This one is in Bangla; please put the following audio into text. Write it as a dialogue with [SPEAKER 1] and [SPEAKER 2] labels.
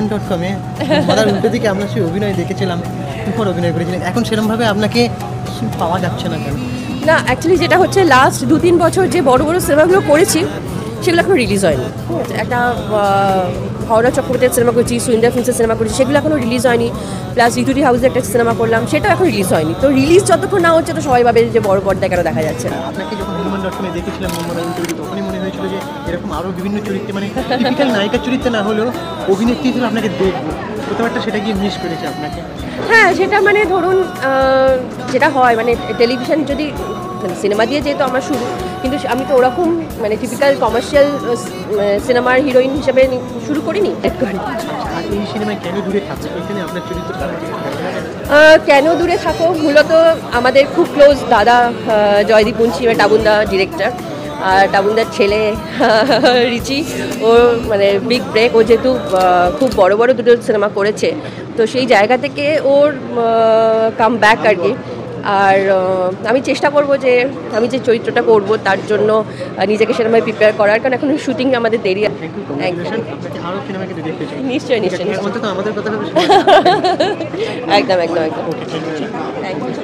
[SPEAKER 1] woman.com-এ মাদার উল্টো দিকে আমরা সেই অভিনয় দেখেছিলাম, তুফার অভিনয় করেছিলেন, এখন সেরকমভাবে আপনাকে পাওয়া যাচ্ছে না কেন?
[SPEAKER 2] না, অ্যাকচুয়ালি যেটা হচ্ছে লাস্ট 2-3 বছর যে বড় বড় সিনেমাগুলো করেছি সেগুলো এখনো রিলিজ হয়নি। একটা হাওড়া চক্রবর্তীর সিনেমা করেছি, সুইন্ডার ফিল্মসের সিনেমা করেছি, সেগুলো এখনো রিলিজ হয়নি। প্লাস ঋতুটি হাউসে একটা সিনেমা করলাম, সেটাও এখন রিলিজ হয়নি। তো রিলিজ যতক্ষণ না হচ্ছে তো সবাই ভাবে যে বড় পর্দায় কেন দেখা যাচ্ছে না।
[SPEAKER 1] আপনাকে যখন woman.com-এ দেখেছিলাম মনমোহন চরিত্রে, তখনই মনে হয়েছিল যে এরকম আরও বিভিন্ন চরিত্রে, মানে টিপিক্যাল নায়িকার চরিত্রে না হলেও অভিনেত্রী হিসেবে আপনাকে দেখবো, কোথাও একটা সেটা গিয়ে মিস করেছে আপনাকে।
[SPEAKER 2] হ্যাঁ, সেটা মানে ধরুন যেটা হয় মানে টেলিভিশন যদি সিনেমা দিয়ে যেহেতু আমার শুরু, কিন্তু আমি তো ওরকম মানে টিপিক্যাল কমার্শিয়াল সিনেমার হিরোইন হিসেবে শুরু করিনি।
[SPEAKER 1] আর এই সিনেমায় কেন দূরে থাকছে, এখানে আপনার চরিত্র
[SPEAKER 2] কেন দূরে থাকো, মূলত আমাদের খুব ক্লোজ দাদা জয়দীপ মুন্সি, টাবুনদা ডিরেক্টর, আর টাবুনদার ছেলে রিচি, ওর মানে বিগ ব্রেক, ও যেহেতু খুব বড় বড় দুটো সিনেমা করেছে, তো সেই জায়গা থেকে ওর কাম ব্যাক আর কি। আর আমি চেষ্টা করব যে আমি যে চরিত্রটা করব তার জন্য নিজেকে সেরকমভাবে প্রিপেয়ার করার, কারণ এখন শুটিং আমাদের দেরি আছে। নিশ্চয়ই নিশ্চয়ই
[SPEAKER 1] আমাদের কথা
[SPEAKER 2] একদম একদম একদম। Thank you.